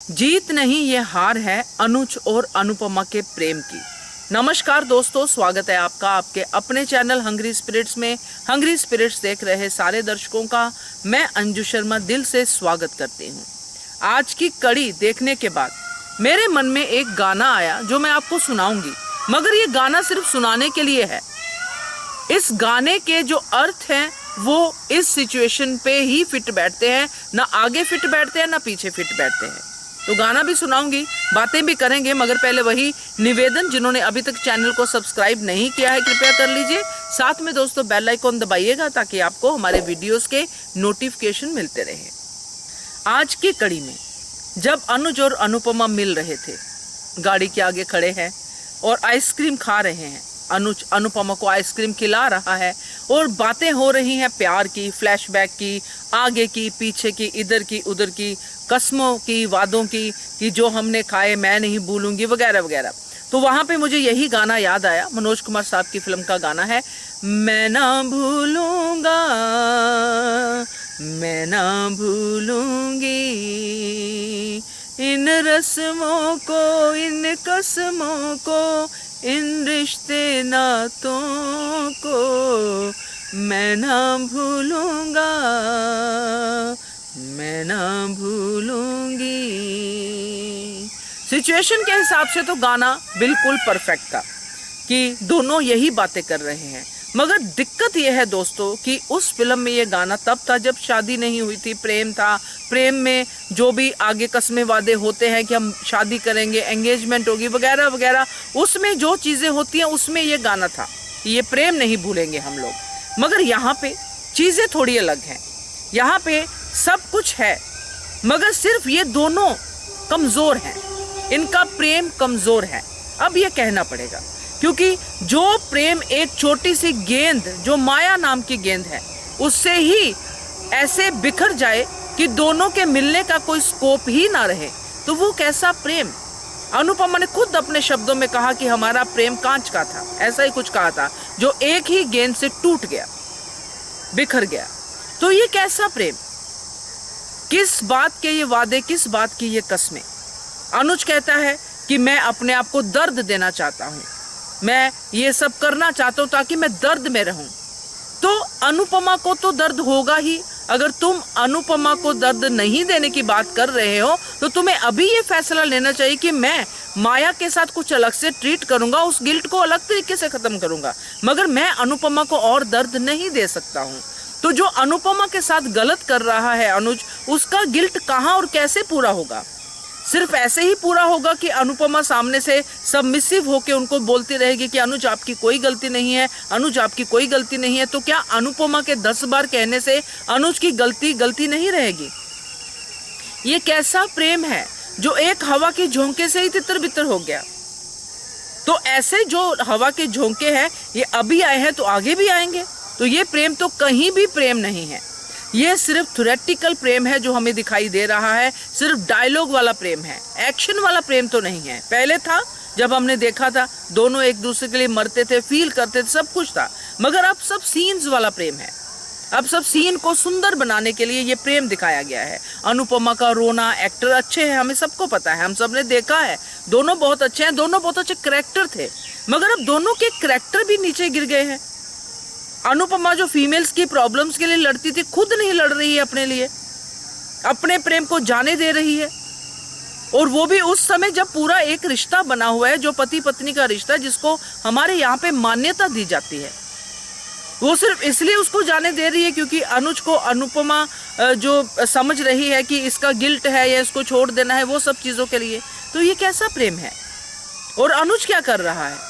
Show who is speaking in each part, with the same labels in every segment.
Speaker 1: जीत नहीं ये हार है अनुज और अनुपमा के प्रेम की। नमस्कार दोस्तों, स्वागत है आपका आपके अपने चैनल हंग्री स्पिरिट्स में। हंग्री स्पिरिट्स देख रहे सारे दर्शकों का मैं अंजू शर्मा दिल से स्वागत करती हूँ। आज की कड़ी देखने के बाद मेरे मन में एक गाना आया जो मैं आपको सुनाऊंगी, मगर ये गाना सिर्फ सुनाने के लिए है। इस गाने के जो अर्थ हैं वो इस सिचुएशन पे ही फिट बैठते हैं, ना आगे फिट बैठते हैं ना पीछे फिट बैठते हैं। तो गाना भी सुनाऊंगी, बातें भी करेंगे, मगर पहले वही निवेदन, जिन्होंने अभी तक चैनल को सब्सक्राइब नहीं किया है कृपया कर लीजिए। साथ में दोस्तों बेल आइकॉन दबाइएगा ताकि आपको हमारे वीडियोस के नोटिफिकेशन मिलते रहे। आज की कड़ी में जब अनुज और अनुपमा मिल रहे थे, गाड़ी के आगे खड़े हैं और आइसक्रीम खा रहे हैं। अनुज अनुपमा को आइसक्रीम खिला रहा है और बातें हो रही हैं प्यार की, फ्लैशबैक की, आगे की, पीछे की, इधर की उधर की, कसमों की, वादों की कि जो हमने खाए मैं नहीं भूलूंगी वगैरह वगैरह। तो वहाँ पे मुझे यही गाना याद आया, मनोज कुमार साहब की फिल्म का गाना है, मैं ना भूलूंगा मैं ना भूलूंगी इन रस्मों को, इन कसमों को, इन रिश्ते नातों को, मैं ना भूलूंगा मैं ना भूलूंगी। सिचुएशन के हिसाब से तो गाना बिल्कुल परफेक्ट था कि दोनों यही बातें कर रहे हैं, मगर दिक्कत यह है दोस्तों कि उस फिल्म में ये गाना तब था जब शादी नहीं हुई थी, प्रेम था। प्रेम में जो भी आगे कस्में वादे होते हैं कि हम शादी करेंगे, एंगेजमेंट होगी वगैरह वगैरह, उसमें जो चीज़ें होती हैं उसमें ये गाना था कि ये प्रेम नहीं भूलेंगे हम लोग। मगर यहाँ पे चीज़ें थोड़ी अलग हैं। यहाँ पे सब कुछ है मगर सिर्फ ये दोनों कमज़ोर हैं, इनका प्रेम कमज़ोर है। अब ये कहना पड़ेगा क्योंकि जो प्रेम एक छोटी सी गेंद जो माया नाम की गेंद है उससे ही ऐसे बिखर जाए कि दोनों के मिलने का कोई स्कोप ही ना रहे, तो वो कैसा प्रेम। अनुपमा ने खुद अपने शब्दों में कहा कि हमारा प्रेम कांच का था, ऐसा ही कुछ कहा था, जो एक ही गेंद से टूट गया, बिखर गया। तो ये कैसा प्रेम, किस बात के ये वादे, किस बात की ये कस्में। अनुज कहता है कि मैं अपने आप को दर्द देना चाहता हूँ, मैं ये सब करना चाहता हूँ ताकि मैं दर्द में रहूं। तो अनुपमा को तो दर्द होगा ही। अगर तुम अनुपमा को दर्द नहीं देने की बात कर रहे हो तो तुम्हें अभी ये फैसला लेना चाहिए कि मैं माया के साथ कुछ अलग से ट्रीट करूंगा, उस गिल्ट को अलग तरीके से खत्म करूंगा, मगर मैं अनुपमा को और दर्द नहीं दे सकता हूँ। तो जो अनुपमा के साथ गलत कर रहा है अनुज, उसका गिल्ट कहाँ और कैसे पूरा होगा। सिर्फ ऐसे ही पूरा होगा कि अनुपमा सामने से सबमिसिव होकर उनको बोलती रहेगी कि अनुज आपकी कोई गलती नहीं है, अनुज आपकी कोई गलती नहीं है। तो क्या अनुपमा के 10 बार कहने से अनुज की गलती नहीं रहेगी। ये कैसा प्रेम है जो एक हवा के झोंके से ही तितर बितर हो गया। तो ऐसे जो हवा के झोंके हैं ये अभी आए हैं तो आगे भी आएंगे। तो ये प्रेम तो कहीं भी प्रेम नहीं है, ये सिर्फ थ्योरेटिकल प्रेम है जो हमें दिखाई दे रहा है, सिर्फ डायलॉग वाला प्रेम है, एक्शन वाला प्रेम तो नहीं है। पहले था जब हमने देखा था दोनों एक दूसरे के लिए मरते थे, फील करते थे, सब कुछ था, मगर अब सब सीन्स वाला प्रेम है। अब सब सीन को सुंदर बनाने के लिए ये प्रेम दिखाया गया है। अनुपमा का रोना, एक्टर अच्छे हैं, हमें सबको पता है, हम सब ने देखा है, दोनों बहुत अच्छे हैं, दोनों बहुत अच्छे करेक्टर थे, मगर अब दोनों के करेक्टर भी नीचे गिर गए हैं। अनुपमा जो फीमेल्स की प्रॉब्लम्स के लिए लड़ती थी, खुद नहीं लड़ रही है अपने लिए, अपने प्रेम को जाने दे रही है, और वो भी उस समय जब पूरा एक रिश्ता बना हुआ है जो पति पत्नी का रिश्ता, जिसको हमारे यहाँ पे मान्यता दी जाती है। वो सिर्फ इसलिए उसको जाने दे रही है क्योंकि अनुज को अनुपमा जो समझ रही है कि इसका गिल्ट है या इसको छोड़ देना है, वो सब चीज़ों के लिए। तो ये कैसा प्रेम है। और अनुज क्या कर रहा है,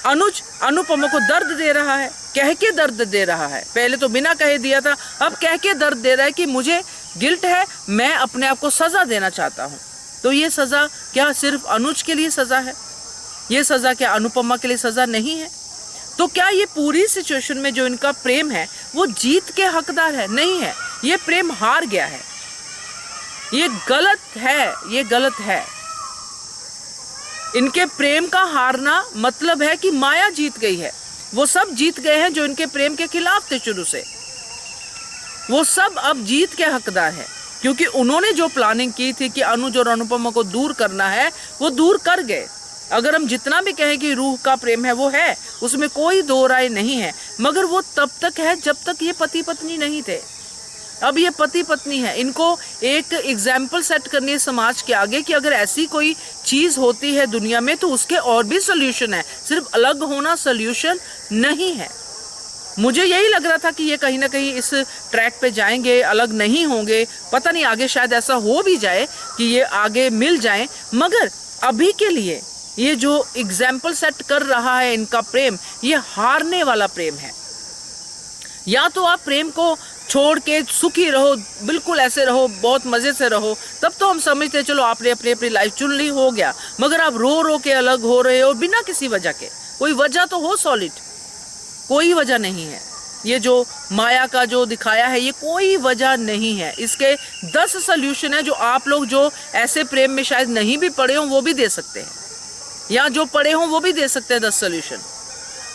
Speaker 1: अनुज अनुपमा को दर्द दे रहा है, कह के दर्द दे रहा है। पहले तो बिना कहे दिया था, अब कह के दर्द दे रहा है कि मुझे गिल्ट है, मैं अपने आप को सज़ा देना चाहता हूँ। तो ये सज़ा क्या सिर्फ अनुज के लिए सज़ा है, ये सज़ा क्या अनुपमा के लिए सज़ा नहीं है। तो क्या ये पूरी सिचुएशन में जो इनका प्रेम है वो जीत के हकदार है? नहीं है, ये प्रेम हार गया है, ये गलत है, ये गलत है। इनके प्रेम का हारना मतलब है कि माया जीत गई है। वो सब जीत गए हैं जो इनके प्रेम के खिलाफ थे शुरू से, वो सब अब जीत के हकदार है। क्योंकि उन्होंने जो प्लानिंग की थी कि अनुज और अनुपमा को दूर करना है वो दूर कर गए। अगर हम जितना भी कहें कि रूह का प्रेम है वो है, उसमें कोई दो राय नहीं है, मगर वो तब तक है जब तक ये पति पत्नी नहीं थे। अब ये पति पत्नी है, इनको एक एग्जाम्पल सेट करनी है समाज के आगे कि अगर ऐसी कोई चीज होती है दुनिया में तो उसके और भी सोल्यूशन है, सिर्फ अलग होना सोल्यूशन नहीं है। मुझे यही लग रहा था कि ये कहीं ना कहीं इस ट्रैक पे जाएंगे, अलग नहीं होंगे, पता नहीं आगे शायद ऐसा हो भी जाए कि ये आगे मिल जाएं, मगर अभी के लिए ये जो एग्जाम्पल सेट कर रहा है इनका प्रेम, ये हारने वाला प्रेम है। या तो आप प्रेम को छोड़ के सुखी रहो, बिल्कुल ऐसे रहो, बहुत मजे से रहो, तब तो हम समझते हैं चलो आपने अपनी अपनी लाइफ चुन ली, हो गया। मगर आप रो रो के अलग हो रहे हो बिना किसी वजह के, कोई वजह तो हो सॉलिड, कोई वजह नहीं है। ये जो माया का जो दिखाया है ये कोई वजह नहीं है। इसके 10 सोल्यूशन है जो आप लोग जो ऐसे प्रेम में शायद नहीं भी पड़े हो वो भी दे सकते हैं, या जो पड़े हो वो भी दे सकते हैं 10 सोल्यूशन।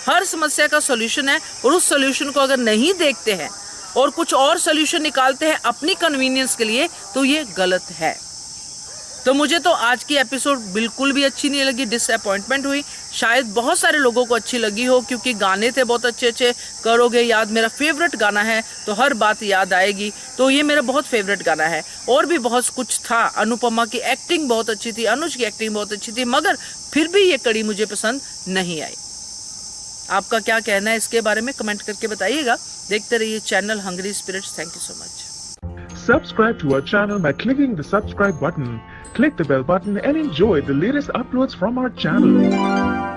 Speaker 1: हर समस्या का सोल्यूशन है, और उस सोल्यूशन को अगर नहीं देखते हैं और कुछ और सोल्यूशन निकालते हैं अपनी कन्वीनियंस के लिए तो ये गलत है। तो मुझे तो आज की एपिसोड बिल्कुल भी अच्छी नहीं लगी, डिसअपॉइंटमेंट हुई। शायद बहुत सारे लोगों को अच्छी लगी हो क्योंकि गाने थे बहुत अच्छे अच्छे, करोगे याद मेरा फेवरेट गाना है तो हर बात याद आएगी, तो ये मेरा बहुत फेवरेट गाना है। और भी बहुत कुछ था, अनुपमा की एक्टिंग बहुत अच्छी थी, अनुज की एक्टिंग बहुत अच्छी थी, मगर फिर भी ये कड़ी मुझे पसंद नहीं आई। आपका क्या कहना है इसके बारे में कमेंट करके बताइएगा। देखते रहिए channel hungry spirits. Thank you so much.
Speaker 2: Subscribe to our channel by clicking the subscribe button. Click the bell button and enjoy the latest uploads from our channel.